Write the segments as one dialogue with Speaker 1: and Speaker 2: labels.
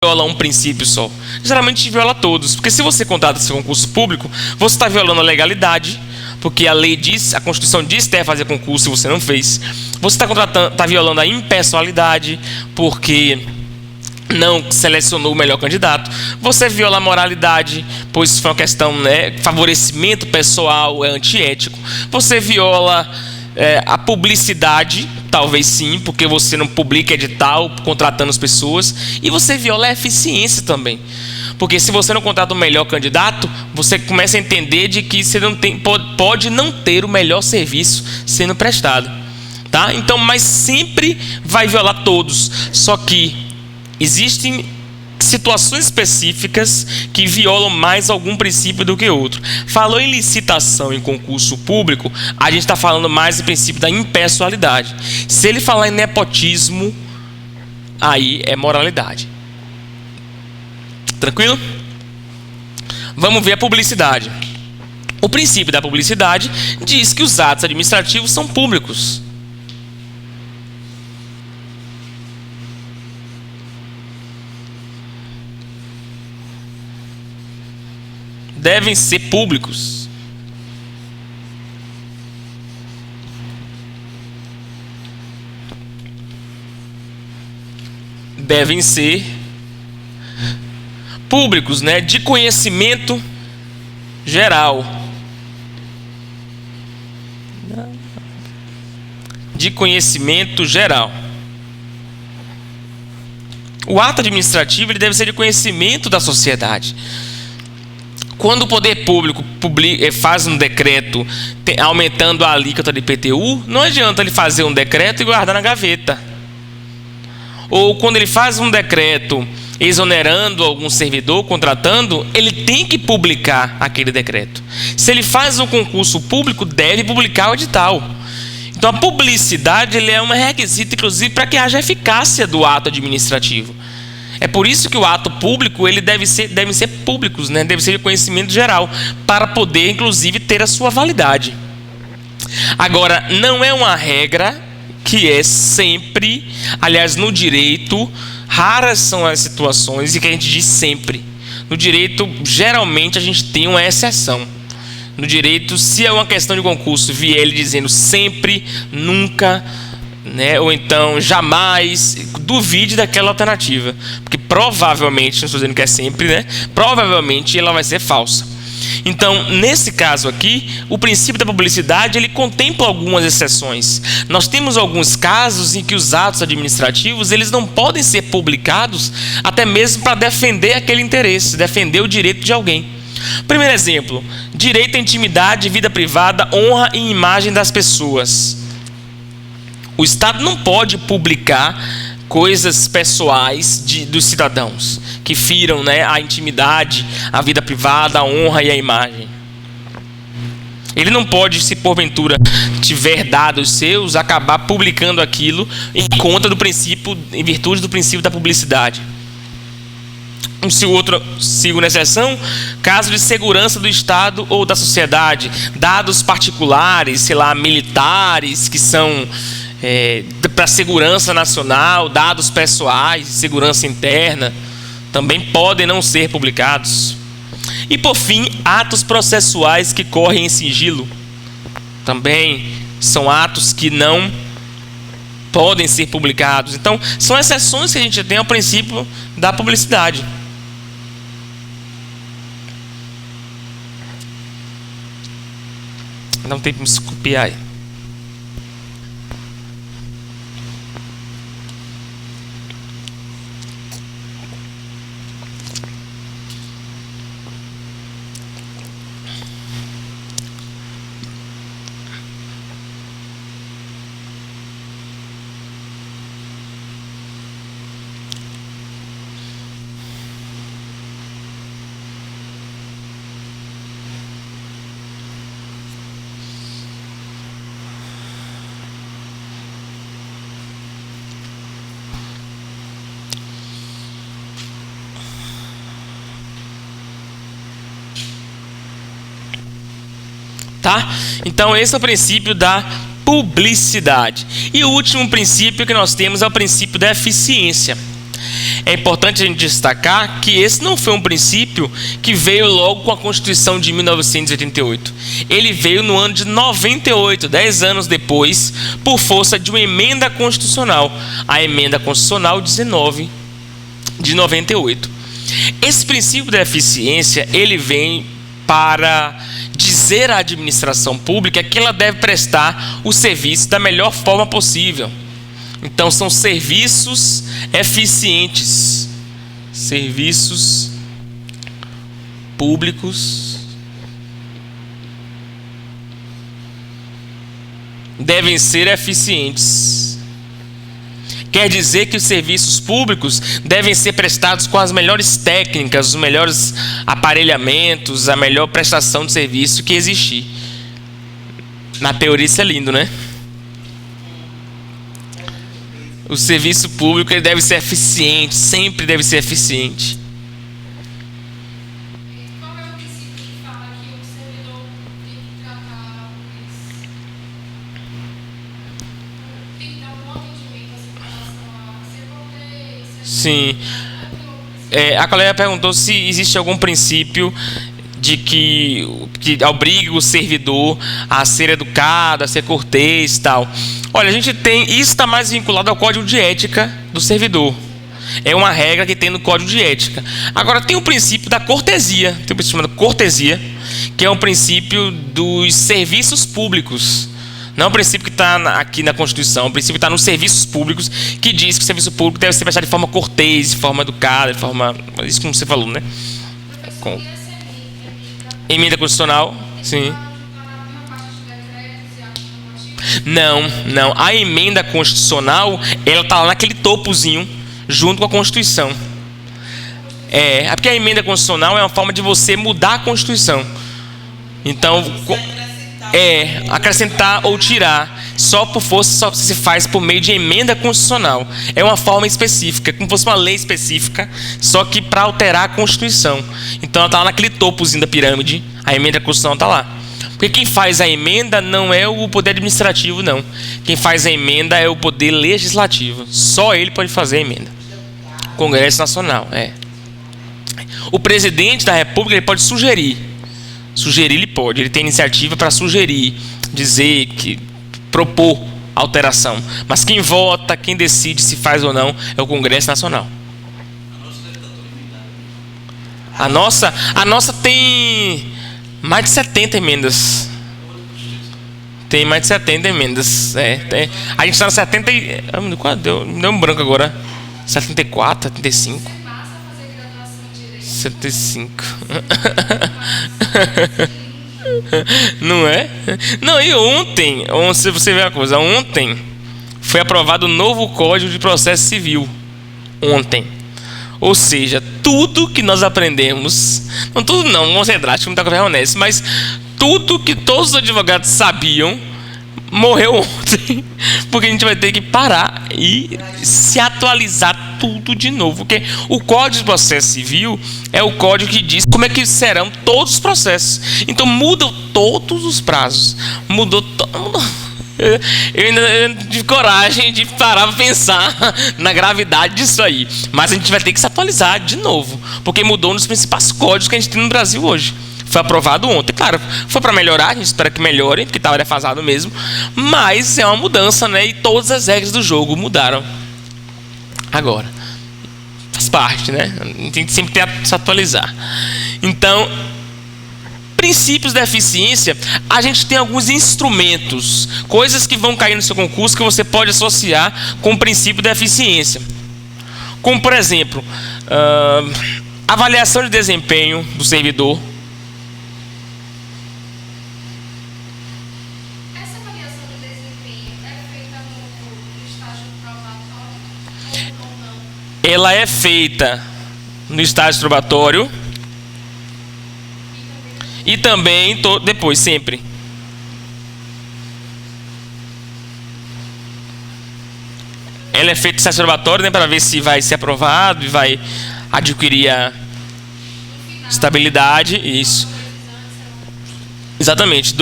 Speaker 1: viola um princípio só. Geralmente viola todos, porque se você contrata seu concurso público, você está violando a legalidade, porque a lei diz, a Constituição diz que deve fazer concurso e você não fez. Você está violando a impessoalidade, porque não selecionou o melhor candidato. Você viola a moralidade, pois foi uma questão, né, favorecimento pessoal, é antiético. Você viola a publicidade, talvez sim, porque você não publica edital contratando as pessoas. E você viola a eficiência também, porque se você não contrata o melhor candidato, você começa a entender de que você não tem, pode não ter o melhor serviço sendo prestado, tá? Então, mas sempre vai violar todos. Só que existem situações específicas que violam mais algum princípio do que outro. Falou em licitação em concurso público, a gente está falando mais do princípio da impessoalidade. Se ele falar em nepotismo, aí é moralidade. Tranquilo? Vamos ver a publicidade. O princípio da publicidade diz que os atos administrativos são públicos. Devem ser públicos. Devem ser públicos, né? De conhecimento geral. De conhecimento geral. O ato administrativo ele deve ser de conhecimento da sociedade. Quando o poder público faz um decreto aumentando a alíquota de IPTU, não adianta ele fazer um decreto e guardar na gaveta. Ou quando ele faz um decreto exonerando algum servidor, contratando, ele tem que publicar aquele decreto. Se ele faz um concurso público, deve publicar o edital. Então a publicidade ele é um requisito, inclusive, para que haja eficácia do ato administrativo. É por isso que o ato público ele devem ser públicos, né? Deve ser de conhecimento geral, para poder, inclusive, ter a sua validade. Agora, não é uma regra que é sempre, aliás, no direito, raras são as situações em que a gente diz sempre. No direito, geralmente, a gente tem uma exceção. No direito, se é uma questão de concurso, vier ele dizendo sempre, nunca, né? Ou então jamais, duvide daquela alternativa, porque provavelmente, não estou dizendo que é sempre, né? Provavelmente ela vai ser falsa. Então, nesse caso aqui, o princípio da publicidade ele contempla algumas exceções. Nós temos alguns casos em que os atos administrativos eles não podem ser publicados, até mesmo para defender aquele interesse, defender o direito de alguém. Primeiro exemplo: direito à intimidade, vida privada, honra e imagem das pessoas. O Estado não pode publicar coisas pessoais dos cidadãos que firam, né, a intimidade, a vida privada, a honra e a imagem. Ele não pode, se porventura tiver dados seus, acabar publicando aquilo em conta do princípio, em virtude do princípio da publicidade. Segunda exceção, caso de segurança do Estado ou da sociedade, dados particulares, sei lá, militares, que são para segurança nacional, dados pessoais, segurança interna, também podem não ser publicados. E por fim, atos processuais que correm em sigilo, também são atos que não podem ser publicados. Então, são exceções que a gente tem ao princípio da publicidade. Não tem como se copiar aí. Tá? Então esse é o princípio da publicidade. E o último princípio que nós temos é o princípio da eficiência. é importante a gente destacar que esse não foi um princípio que veio logo com a Constituição de 1988. Ele veio no ano de 98, 10 anos depois, por força de uma emenda constitucional, a Emenda Constitucional 19 de 98. Esse princípio da eficiência, ele vem para dizer à administração pública que ela deve prestar o serviço da melhor forma possível. Então, são serviços eficientes, serviços públicos devem ser eficientes. Quer dizer que os serviços públicos devem ser prestados com as melhores técnicas, os melhores aparelhamentos, a melhor prestação de serviço que existir. Na teoria isso é lindo, né? O serviço público ele deve ser eficiente, sempre deve ser eficiente.
Speaker 2: Qual é o princípio que fala que o servidor tem que tratar tem que dar um bom atendimento assim, com relação a ser cortês?
Speaker 1: Sim. A colega perguntou se existe algum princípio de que obrigue o servidor a ser educado, a ser cortês e tal. Olha, a gente tem... Isso está mais vinculado ao código de ética do servidor. É uma regra que tem no código de ética. Agora, tem o princípio da cortesia. Tem um princípio chamado cortesia, que é um princípio dos serviços públicos. Não é um princípio que está aqui na Constituição, é um princípio que está nos serviços públicos, que diz que o serviço público deve ser prestado de forma cortês, de forma educada, de forma... Isso como você falou, né? Com... Emenda constitucional, sim. Não. A emenda constitucional, ela está lá naquele topozinho, junto com a Constituição. É porque a emenda constitucional é uma forma de você mudar a Constituição. Então, acrescentar ou tirar. Só por força, só se faz por meio de emenda constitucional. É uma forma específica, como se fosse uma lei específica, só que para alterar a Constituição. Então ela está lá naquele topozinho da pirâmide, a emenda constitucional está lá. Porque quem faz a emenda não é o poder administrativo, não. Quem faz a emenda é o poder legislativo. Só ele pode fazer a emenda. Congresso Nacional, O presidente da República ele pode sugerir. Sugerir ele pode. Ele tem iniciativa para sugerir, dizer que propor alteração. Mas quem vota, quem decide se faz ou não é o Congresso Nacional. A nossa tem mais de 70 emendas. Tem mais de 70 emendas. A gente está no 70 e... me deu um branco agora. 74, 75. 75. Não é? Não, e ontem, se você ver uma coisa, ontem foi aprovado o novo Código de Processo Civil. Ontem. Ou seja, tudo que nós aprendemos, não tudo não, vamos ser drásticos, não está com honesto, mas tudo que todos os advogados sabiam morreu ontem, porque a gente vai ter que parar e se atualizar tudo de novo, porque o Código de Processo Civil é o código que diz como é que serão todos os processos. Então mudam todos os prazos, mudou todo. Eu ainda tive coragem de parar para pensar na gravidade disso aí, mas a gente vai ter que se atualizar de novo, porque mudou nos principais códigos que a gente tem no Brasil hoje. Foi aprovado ontem, claro, foi para melhorar, a gente espera que melhore, porque estava defasado mesmo, mas é uma mudança, né? E todas as regras do jogo mudaram. Agora, faz parte, né? A gente tem que sempre se atualizar. Então, princípios da eficiência, a gente tem alguns instrumentos, coisas que vão cair no seu concurso que você pode associar com o princípio da eficiência. Como, por exemplo, avaliação de desempenho do servidor. Ela é feita no estágio probatório e também depois, sempre. Ela é feita no estágio probatório, né, para ver se vai ser aprovado e vai adquirir a estabilidade. Isso. Exatamente.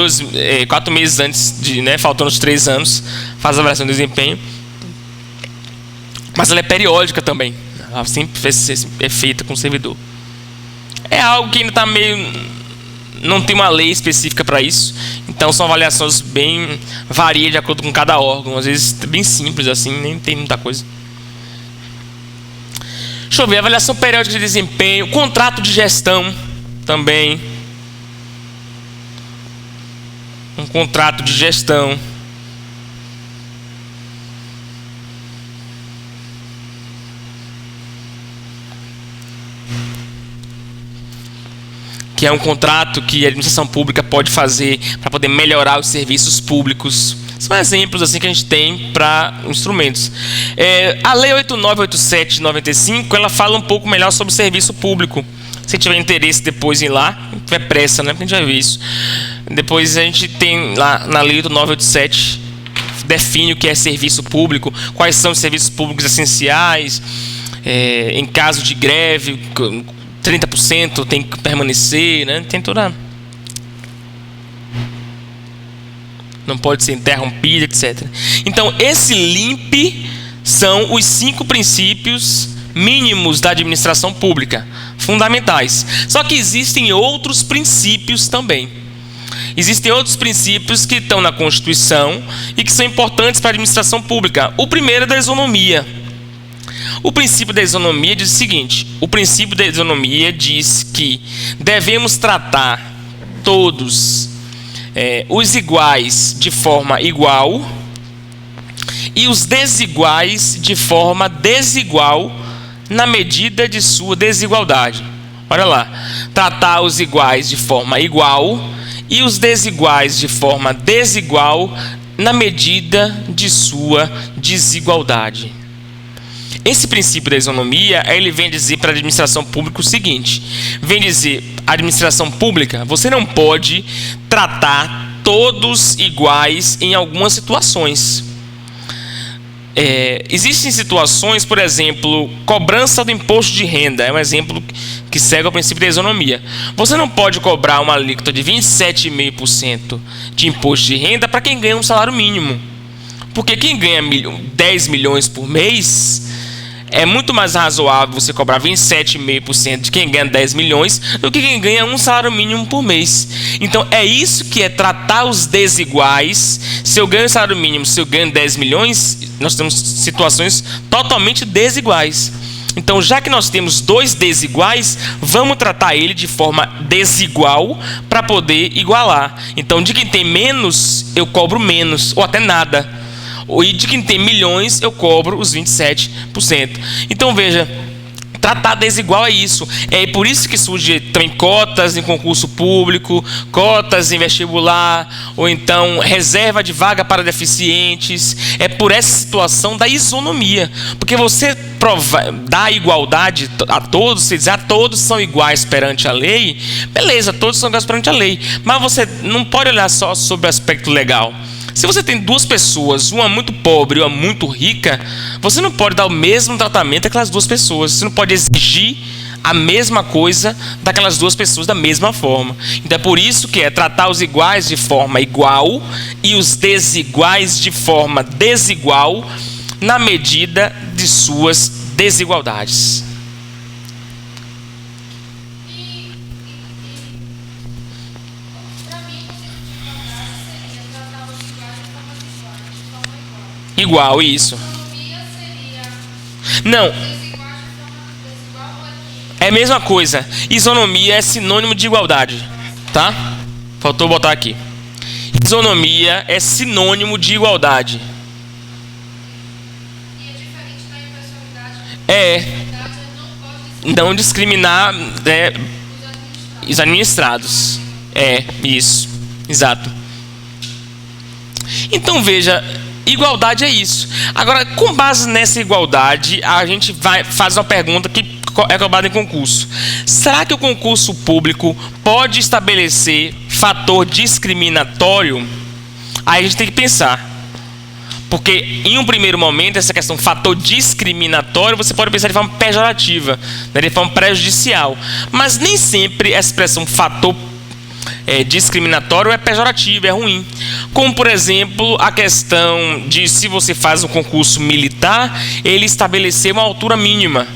Speaker 1: 4 meses antes, faltando os 3 anos, faz a avaliação de desempenho. Mas ela é periódica também. Ela sempre é feita com o servidor. É algo que ainda está meio... Não tem uma lei específica para isso. Então são avaliações bem... Varia de acordo com cada órgão. Às vezes bem simples assim, nem tem muita coisa. Deixa eu ver, avaliação periódica de desempenho. Contrato de gestão também. Um contrato de gestão. Que é um contrato que a administração pública pode fazer para poder melhorar os serviços públicos. São exemplos assim que a gente tem para instrumentos. A Lei 8987 de 95, ela fala um pouco melhor sobre o serviço público. Se tiver interesse depois em ir lá, não tiver pressa, né? Porque a gente vai ver isso. Depois a gente tem lá na Lei 8987, define o que é serviço público, quais são os serviços públicos essenciais, em caso de greve, 30% tem que permanecer, né? Tem toda... Não pode ser interrompida, etc. Então, esse LIMP são os 5 princípios mínimos da administração pública, fundamentais. Só que existem outros princípios também. Existem outros princípios que estão na Constituição e que são importantes para a administração pública. O primeiro é da isonomia. O princípio da isonomia diz o seguinte: o princípio da isonomia diz que devemos tratar todos os iguais de forma igual e os desiguais de forma desigual na medida de sua desigualdade. Olha lá, tratar os iguais de forma igual e os desiguais de forma desigual na medida de sua desigualdade. Esse princípio da isonomia, ele vem dizer para a administração pública o seguinte: vem dizer, administração pública, você não pode tratar todos iguais em algumas situações. Existem situações, por exemplo, cobrança do imposto de renda, é um exemplo que segue ao princípio da isonomia. Você não pode cobrar uma alíquota de 27,5% de imposto de renda para quem ganha um salário mínimo. Porque quem ganha 10 milhões por mês... É muito mais razoável você cobrar 27,5% de quem ganha 10 milhões do que quem ganha um salário mínimo por mês. Então, é isso que é tratar os desiguais. Se eu ganho um salário mínimo, se eu ganho 10 milhões, nós temos situações totalmente desiguais. Então, já que nós temos dois desiguais, vamos tratar ele de forma desigual para poder igualar. Então, de quem tem menos, eu cobro menos, ou até nada. E de quem tem milhões, eu cobro os 27%. Então, veja, tratar desigual é isso. É por isso que surge também cotas em concurso público, cotas em vestibular, ou então reserva de vaga para deficientes. É por essa situação da isonomia. Porque você dá igualdade a todos, você diz, todos são iguais perante a lei. Beleza, todos são iguais perante a lei. Mas você não pode olhar só sobre o aspecto legal. Se você tem duas pessoas, uma muito pobre e uma muito rica, você não pode dar o mesmo tratamento àquelas duas pessoas. Você não pode exigir a mesma coisa daquelas duas pessoas da mesma forma. Então é por isso que é tratar os iguais de forma igual e os desiguais de forma desigual na medida de suas desigualdades. Igual, isso. Não. É a mesma coisa. Isonomia é sinônimo de igualdade. Tá? Faltou botar aqui. Isonomia é sinônimo de igualdade.
Speaker 2: E é diferente da impessoalidade.
Speaker 1: Não discriminar os administrados. Isso. Exato. Então, veja... Igualdade é isso. Agora, com base nessa igualdade, a gente faz uma pergunta que é cobrada em concurso. Será que o concurso público pode estabelecer fator discriminatório? Aí a gente tem que pensar. Porque, em um primeiro momento, essa questão fator discriminatório, você pode pensar de forma pejorativa, de forma prejudicial. Mas nem sempre essa expressão fator discriminatório é pejorativo, é ruim. Como, por exemplo, a questão de se você faz um concurso militar, ele estabelecer uma altura mínima.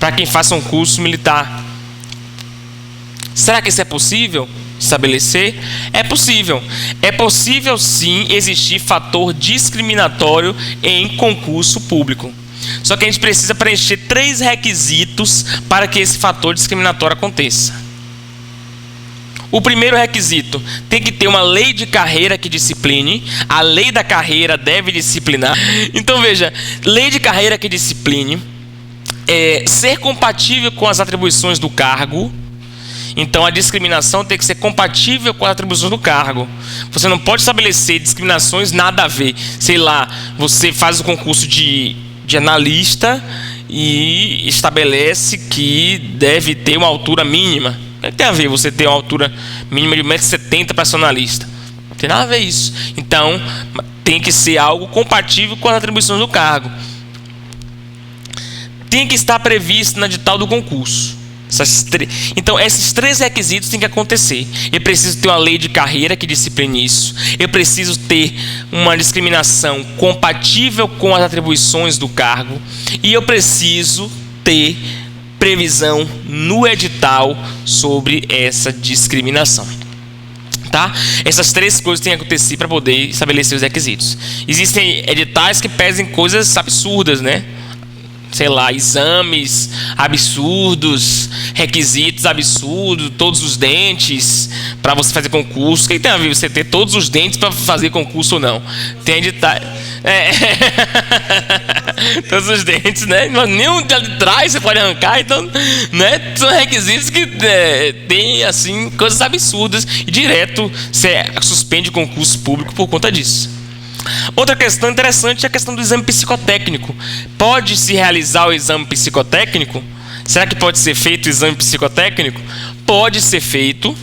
Speaker 1: para quem faça um curso militar. Será que isso é possível estabelecer? É possível. É possível sim existir fator discriminatório em concurso público. Só que a gente precisa preencher 3 requisitos para que esse fator discriminatório aconteça. O primeiro requisito: tem que ter uma lei de carreira que discipline. A lei da carreira deve disciplinar. Então veja, lei de carreira que discipline, ser compatível com as atribuições do cargo. Então a discriminação tem que ser compatível com as atribuições do cargo. Você não pode estabelecer discriminações nada a ver. Sei lá, você faz o concurso de analista e estabelece que deve ter uma altura mínima. O que tem a ver você ter uma altura mínima de 1,70 m para ser analista? Não tem nada a ver isso. Então tem que ser algo compatível com as atribuições do cargo. Tem que estar previsto na edital do concurso. Então, esses 3 requisitos têm que acontecer. Eu preciso ter uma lei de carreira que discipline isso. Eu preciso ter uma discriminação compatível com as atribuições do cargo. E eu preciso ter previsão no edital sobre essa discriminação. Tá? Essas 3 coisas têm que acontecer para poder estabelecer os requisitos. Existem editais que pedem coisas absurdas, né? Sei lá, exames absurdos, requisitos absurdos, todos os dentes para você fazer concurso. O que tem a ver você ter todos os dentes para fazer concurso ou não? Tem edital. Todos os dentes, né? Nenhum de trás você pode arrancar, então, né? São requisitos que tem assim coisas absurdas e direto você suspende o concurso público por conta disso. Outra questão interessante é a questão do exame psicotécnico. Pode-se realizar o exame psicotécnico? Será que pode ser feito o exame psicotécnico? Pode ser feito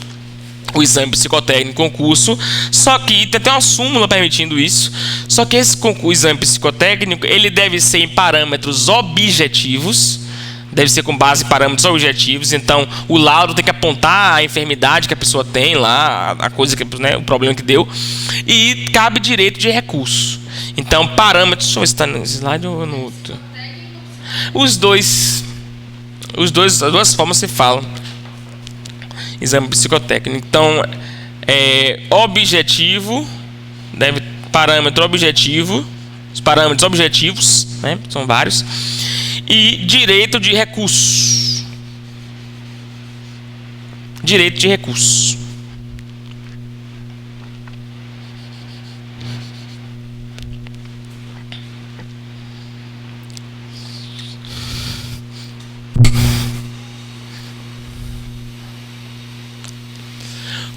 Speaker 1: o exame psicotécnico no concurso, só que tem até uma súmula permitindo isso. Só que o exame psicotécnico ele deve ser em parâmetros objetivos. Deve ser com base em parâmetros objetivos. Então, o laudo tem que apontar a enfermidade que a pessoa tem lá, a coisa que, né, o problema que deu, e cabe direito de recurso. Então, parâmetros. Deixa eu ver se está no slide ou no outro. As duas formas se falam. Exame psicotécnico. Então, objetivo, parâmetro objetivo, os parâmetros objetivos, né, são vários. E direito de recurso. Direito de recurso.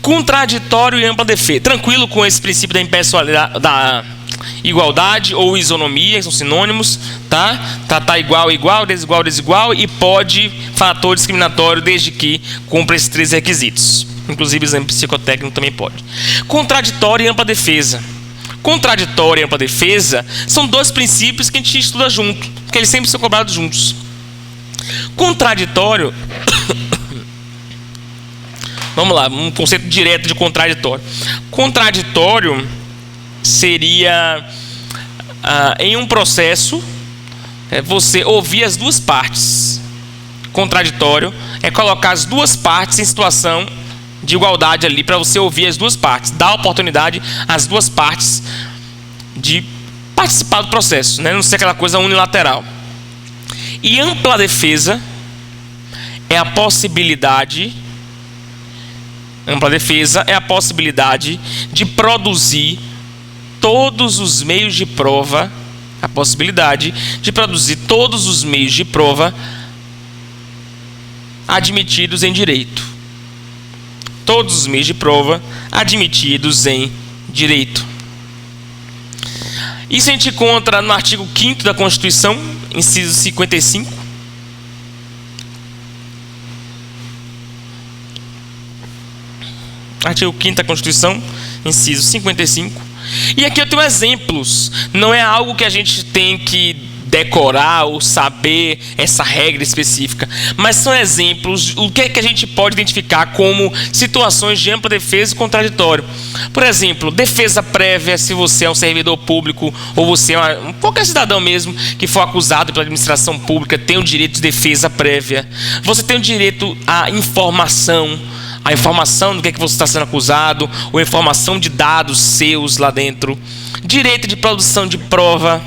Speaker 1: Contraditório e ampla defesa. Tranquilo com esse princípio da impessoalidade, da igualdade ou isonomia, são sinônimos, tá? Tratar igual, igual, desigual, desigual, e pode fator discriminatório desde que cumpra esses 3 requisitos. Inclusive, o exame psicotécnico também pode. Contraditório e ampla defesa. Contraditório e ampla defesa são 2 princípios que a gente estuda junto, porque eles sempre são cobrados juntos. Contraditório... Vamos lá, um conceito direto de contraditório. Contraditório seria, em um processo, você ouvir as 2 partes. Contraditório é colocar as 2 partes em situação de igualdade ali, para você ouvir as 2 partes. Dar oportunidade às 2 partes de participar do processo, né? Não ser aquela coisa unilateral. E ampla defesa é a possibilidade... Ampla defesa é a possibilidade de produzir todos os meios de prova, a possibilidade de produzir todos os meios de prova admitidos em direito. Todos os meios de prova admitidos em direito. Isso a gente encontra no artigo 5º da Constituição, inciso 55. Artigo 5º da Constituição, inciso 55. E aqui eu tenho exemplos. Não é algo que a gente tem que decorar ou saber essa regra específica, mas são exemplos, o que é que a gente pode identificar como situações de ampla defesa e contraditório. Por exemplo, defesa prévia, se você é um servidor público ou você é qualquer cidadão mesmo que for acusado pela administração pública, tem o direito de defesa prévia. Você tem o direito à informação, a informação do que é que você está sendo acusado, ou informação de dados seus lá dentro. Direito de produção de prova,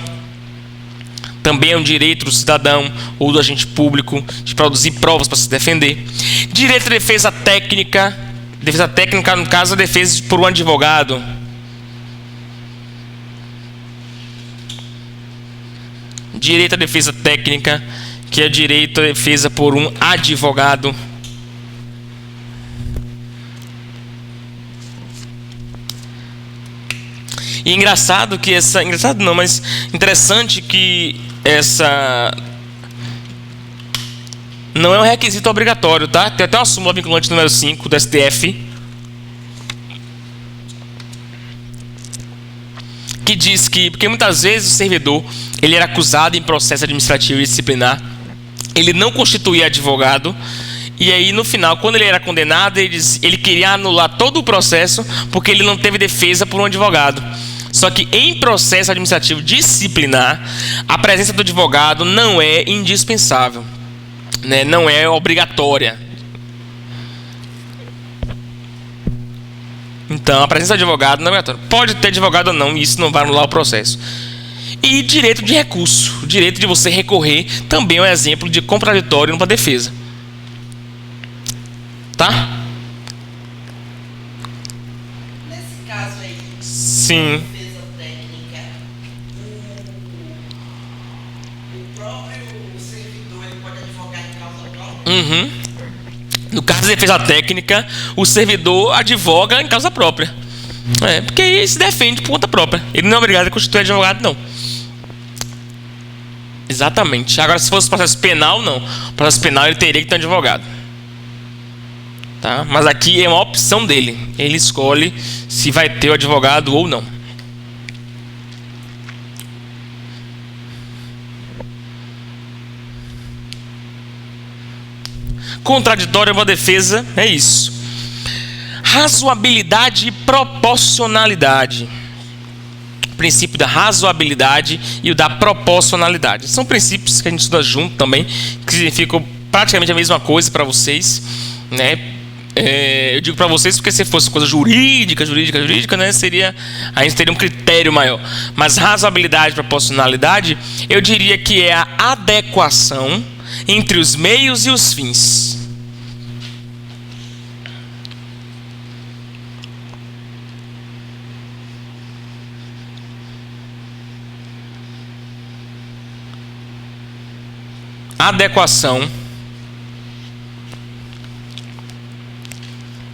Speaker 1: também é um direito do cidadão ou do agente público de produzir provas para se defender. Direito de defesa técnica, no caso, a defesa por um advogado. Direito à defesa técnica, que é direito à defesa por um advogado. E interessante que essa não é um requisito obrigatório, tá? Tem até uma súmula vinculante número 5 do STF que diz que, porque muitas vezes o servidor, ele era acusado em processo administrativo e disciplinar, ele não constituía advogado, e aí no final, quando ele era condenado, ele queria anular todo o processo porque ele não teve defesa por um advogado. Só que em processo administrativo disciplinar, a presença do advogado não é indispensável, né? Não é obrigatória. Então, a presença do advogado não é obrigatória. Pode ter advogado ou não, e isso não vai anular o processo. E direito de recurso, o direito de você recorrer, também é um exemplo de contraditório para defesa. Tá?
Speaker 3: Nesse caso aí,
Speaker 1: sim.
Speaker 3: defesa técnica, o próprio servidor ele pode advogar em causa própria?
Speaker 1: Uhum. No caso de defesa técnica, o servidor advoga em causa própria. Porque ele se defende por conta própria. Ele não é obrigado a constituir advogado, não. Exatamente. Agora, se fosse processo penal, não. Processo penal, ele teria que ter um advogado. Tá? Mas aqui é uma opção dele. Ele escolhe se vai ter o advogado ou não. Contraditório é uma defesa, é isso. Razoabilidade e proporcionalidade. O princípio da razoabilidade e o da proporcionalidade. São princípios que a gente estuda junto também, que significam praticamente a mesma coisa para vocês, né? Eu digo para vocês porque se fosse coisa jurídica, né, a gente teria um critério maior. Mas razoabilidade e proporcionalidade, eu diria que é a adequação entre os meios e os fins. Adequação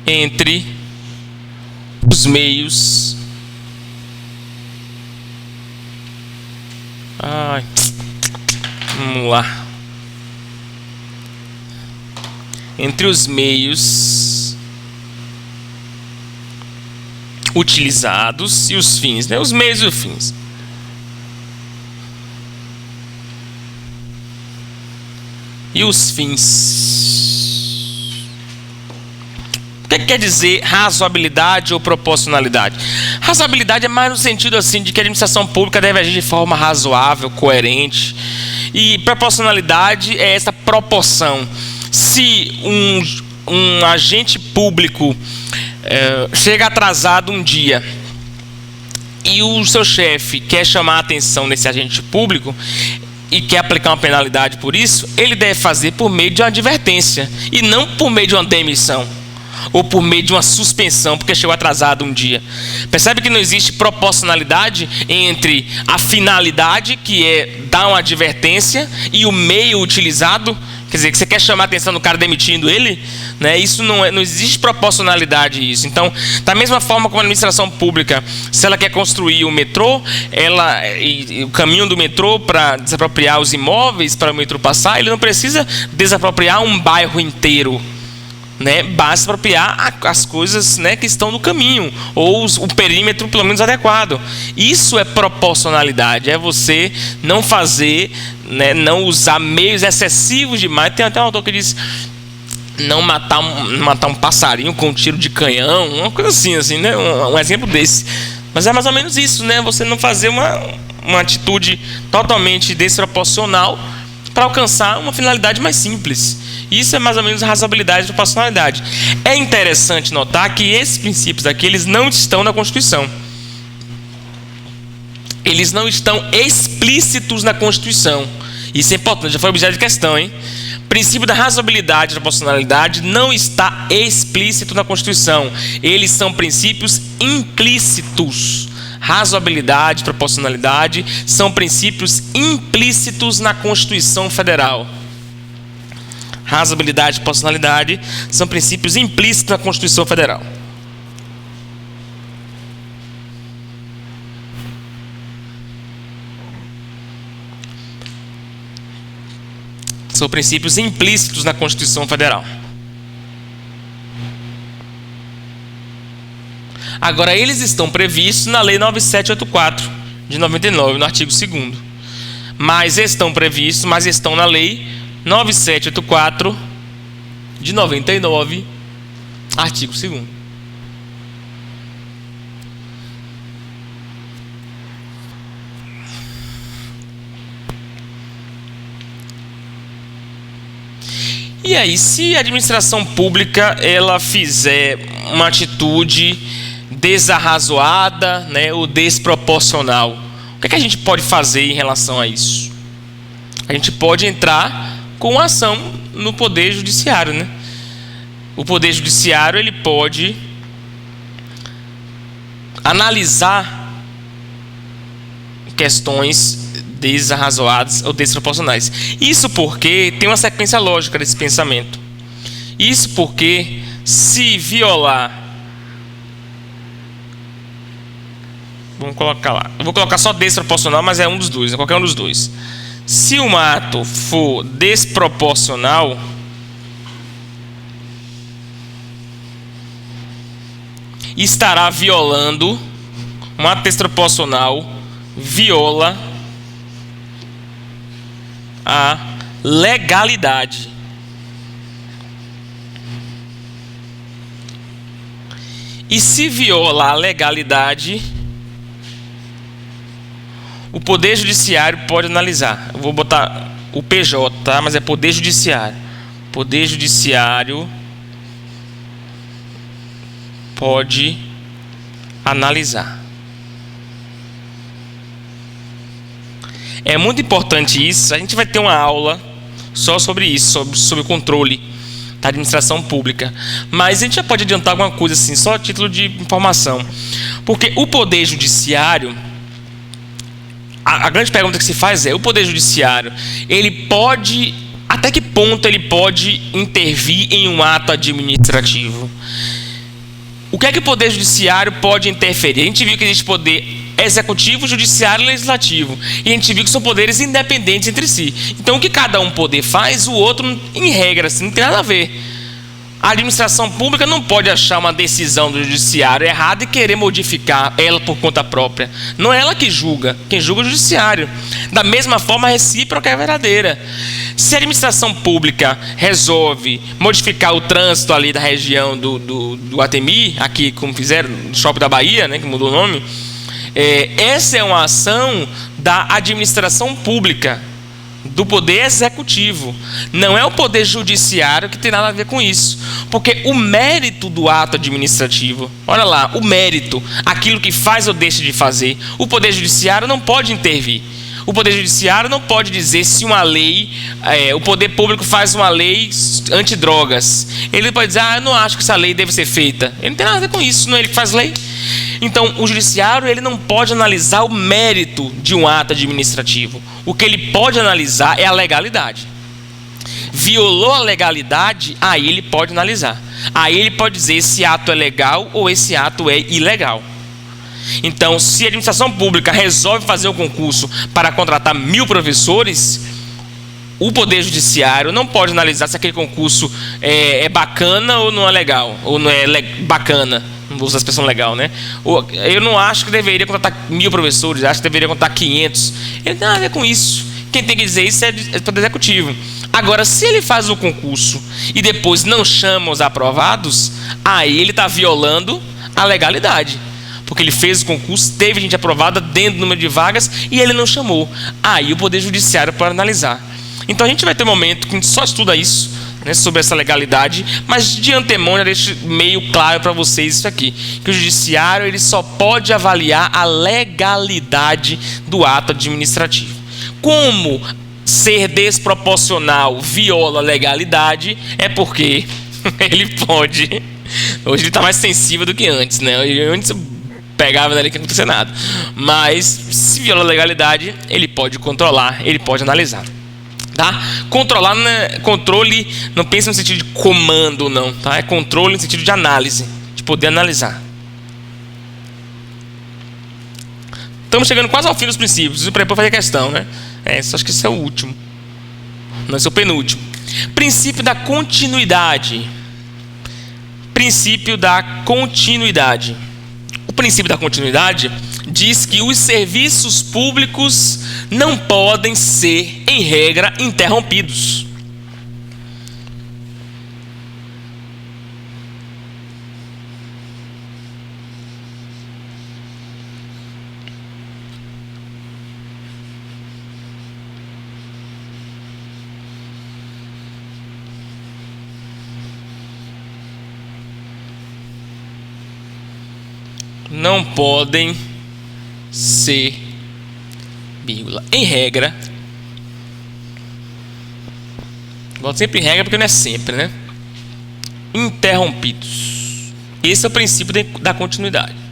Speaker 1: entre os meios vamos lá, entre os meios utilizados e os fins, né? Os meios e os fins. E os fins. O que quer dizer razoabilidade ou proporcionalidade? Razoabilidade é mais no sentido assim de que a administração pública deve agir de forma razoável, coerente. E proporcionalidade é essa proporção. Se um agente público chega atrasado um dia e o seu chefe quer chamar a atenção nesse agente público e quer aplicar uma penalidade por isso, ele deve fazer por meio de uma advertência e não por meio de uma demissão ou por meio de uma suspensão porque chegou atrasado um dia. Percebe que não existe proporcionalidade entre a finalidade, que é dar uma advertência, e o meio utilizado. Quer dizer, que você quer chamar a atenção do cara demitindo ele, né? Isso não existe proporcionalidade isso. Então, da mesma forma como a administração pública, se ela quer construir o metrô, o caminho do metrô para desapropriar os imóveis para o metrô passar, ele não precisa desapropriar um bairro inteiro, né, basta se apropriar as coisas, né, que estão no caminho, ou o perímetro pelo menos adequado. Isso é proporcionalidade, é você não fazer, né, não usar meios excessivos demais. Tem até um autor que diz não matar um passarinho com um tiro de canhão, uma coisa assim, né, um exemplo desse. Mas é mais ou menos isso, né, você não fazer uma atitude totalmente desproporcional para alcançar uma finalidade mais simples. Isso é mais ou menos a razoabilidade e proporcionalidade. É interessante notar que esses princípios aqui, eles não estão na Constituição. Eles não estão explícitos na Constituição. Isso é importante, já foi objeto de questão, hein? O princípio da razoabilidade e da proporcionalidade não está explícito na Constituição. Eles são princípios implícitos. Razoabilidade e proporcionalidade são princípios implícitos na Constituição Federal. Razoabilidade e proporcionalidade são princípios implícitos na Constituição Federal. São princípios implícitos na Constituição Federal. Agora, eles estão previstos na Lei 9784, de 99, no artigo 2º. Mas estão na Lei 9784, de 99, artigo 2º. E aí, se a administração pública ela fizer uma atitude desarrazoada, né, ou desproporcional, o que é que a gente pode fazer em relação a isso? A gente pode entrar com ação no Poder Judiciário, né? O Poder Judiciário ele pode analisar questões desarrazoadas ou desproporcionais. Isso porque tem uma sequência lógica desse pensamento. Isso porque, se violar... Vamos colocar lá. Eu vou colocar só desproporcional, mas é um dos dois, é qualquer um dos dois. Se um ato for desproporcional, estará violando, um ato desproporcional viola a legalidade. E se viola a legalidade, o Poder Judiciário pode analisar. Eu vou botar o PJ, tá? Mas é Poder Judiciário. Poder Judiciário pode analisar. É muito importante isso. A gente vai ter uma aula só sobre isso, sobre o controle da administração pública. Mas a gente já pode adiantar alguma coisa assim, só a título de informação. Porque o Poder Judiciário... A grande pergunta que se faz é: o Poder Judiciário, ele pode, até que ponto ele pode intervir em um ato administrativo? O que é que o Poder Judiciário pode interferir? A gente viu que existe poder executivo, judiciário e legislativo. E a gente viu que são poderes independentes entre si. Então, o que cada um poder faz, o outro, em regra, assim, não tem nada a ver. A administração pública não pode achar uma decisão do judiciário errada e querer modificar ela por conta própria. Não é ela que julga, quem julga é o judiciário. Da mesma forma, a recíproca é verdadeira. Se a administração pública resolve modificar o trânsito ali da região do Iguatemi, aqui como fizeram no Shopping da Bahia, né, que mudou o nome, essa é uma ação da administração pública, do poder executivo. Não é o poder judiciário que tem nada a ver com isso. Porque o mérito do ato administrativo, olha lá, o mérito, aquilo que faz ou deixa de fazer, o poder judiciário não pode intervir. O poder judiciário não pode dizer se uma lei, o poder público faz uma lei antidrogas. Ele pode dizer: eu não acho que essa lei deve ser feita. Ele não tem nada a ver com isso, não é ele que faz lei. Então, o judiciário ele não pode analisar o mérito de um ato administrativo. O que ele pode analisar é a legalidade. Violou a legalidade, aí ele pode analisar. Aí ele pode dizer: esse ato é legal ou esse ato é ilegal. Então, se a administração pública resolve fazer um concurso para contratar 1000 professores, O Poder Judiciário não pode analisar se aquele concurso é bacana ou não é legal, ou não é bacana, não vou usar a expressão legal, né? Eu não acho que deveria contratar 1000 professores, acho que deveria contratar 500. Ele não tem nada a ver com isso. Quem tem que dizer isso é o Poder Executivo. Agora, se ele faz o concurso e depois não chama os aprovados, aí ele está violando a legalidade. Porque ele fez o concurso, teve gente aprovada dentro do número de vagas e ele não chamou. Aí o Poder Judiciário pode analisar. Então a gente vai ter um momento que a gente só estuda isso, né, sobre essa legalidade, mas de antemão já deixo meio claro para vocês isso aqui, que o Judiciário ele só pode avaliar a legalidade do ato administrativo. Como ser desproporcional viola a legalidade, é porque ele pode... Hoje ele está mais sensível do que antes, né? Antes eu pegava dali que não acontecia nada. Mas se viola a legalidade, ele pode controlar, ele pode analisar. Tá? Controlar, né? Controle não pensa no sentido de comando, não, tá? É controle no sentido de análise, de poder analisar. Estamos chegando quase ao fim dos princípios. Para fazer questão, né? Acho que esse é o último. Não, esse é o penúltimo. Princípio da continuidade. Princípio da continuidade. O princípio da continuidade diz que os serviços públicos não podem ser, em regra, interrompidos. Não podem ser, vírgula, em regra. Volto sempre em regra porque não é sempre, né? Interrompidos. Esse é o princípio da continuidade.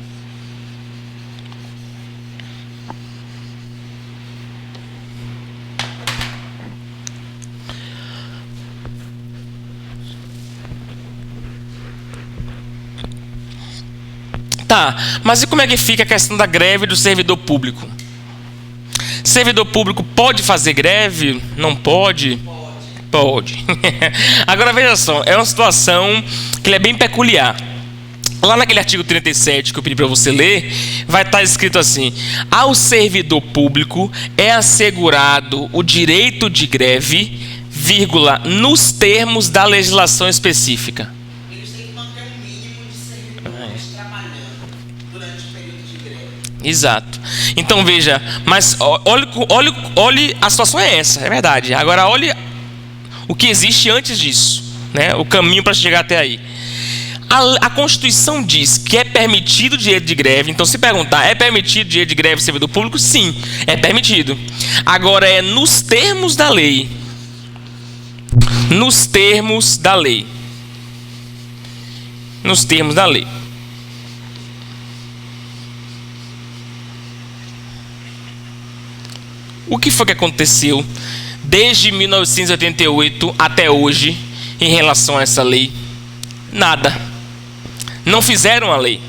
Speaker 1: Tá, mas e como é que fica a questão da greve do servidor público? Servidor público pode fazer greve? Não pode? Pode. Agora veja só, é uma situação que é bem peculiar. Lá naquele artigo 37 que eu pedi para você ler, vai estar escrito assim: ao servidor público é assegurado o direito de greve, vírgula, nos termos da legislação específica. Exato. Então veja, mas olhe, a situação é essa, é verdade. Agora olhe o que existe antes disso, né? O caminho para chegar até aí. A Constituição diz que é permitido o direito de greve. Então se perguntar, é permitido o direito de greve do servidor público? Sim, é permitido. Agora é nos termos da lei. Nos termos da lei. Nos termos da lei. O que foi que aconteceu desde 1988 até hoje em relação a essa lei? Nada. Não fizeram a lei.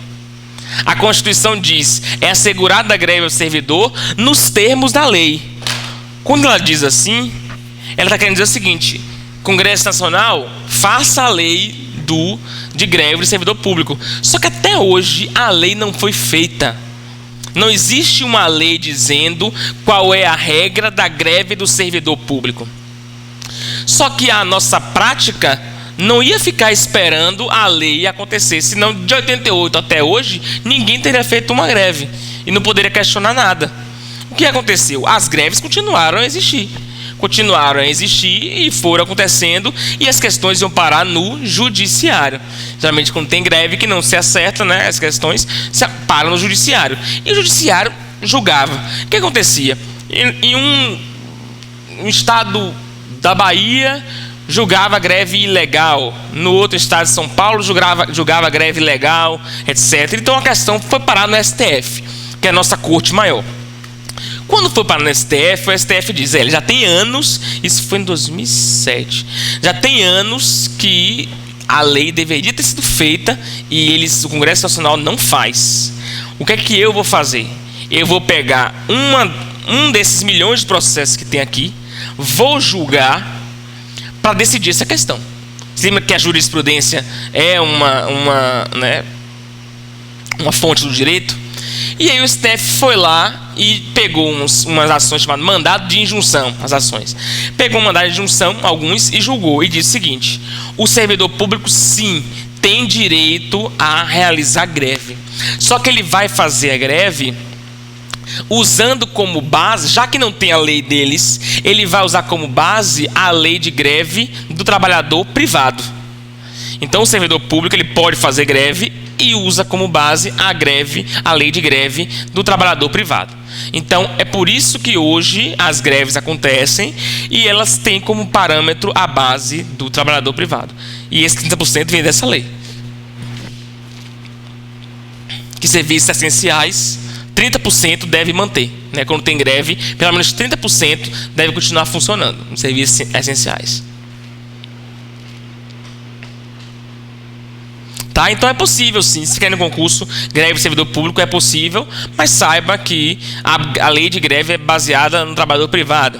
Speaker 1: A Constituição diz, é assegurada a greve ao servidor nos termos da lei. Quando ela diz assim, ela está querendo dizer o seguinte: Congresso Nacional, faça a lei de greve do servidor público. Só que até hoje a lei não foi feita. Não existe uma lei dizendo qual é a regra da greve do servidor público. Só que a nossa prática não ia ficar esperando a lei acontecer. Senão, de 88 até hoje, ninguém teria feito uma greve. E não poderia questionar nada. O que aconteceu? As greves continuaram a existir. Continuaram a existir e foram acontecendo. E as questões iam parar no judiciário. Geralmente, quando tem greve que não se acerta, né, as questões se param no judiciário. E o judiciário julgava. O que acontecia? Em um estado da Bahia, julgava a greve ilegal. No outro estado de São Paulo, julgava a greve legal, etc. Então a questão foi parar no STF, que é a nossa corte maior. Quando foi parar no STF, o STF diz, ele já tem anos, isso foi em 2007, já tem anos que a lei deveria ter sido feita e o Congresso Nacional não faz. O que é que eu vou fazer? Eu vou pegar um desses milhões de processos que tem aqui, vou julgar para decidir essa questão. Você lembra que a jurisprudência é uma fonte do direito? E aí o STF foi lá e pegou umas ações chamadas mandado de injunção, as ações. Pegou um mandado de injunção, alguns, e julgou, e disse o seguinte: o servidor público, sim, tem direito a realizar greve. Só que ele vai fazer a greve usando como base, já que não tem a lei deles, ele vai usar como base a lei de greve do trabalhador privado. Então o servidor público ele pode fazer greve e usa como base a lei de greve do trabalhador privado. Então é por isso que hoje as greves acontecem e elas têm como parâmetro a base do trabalhador privado. E esse 30% vem dessa lei. Que serviços essenciais, 30% deve manter. Né? Quando tem greve, pelo menos 30% deve continuar funcionando nos serviços essenciais. Tá? Então é possível sim, se quer no concurso, greve do servidor público é possível, mas saiba que a lei de greve é baseada no trabalhador privado.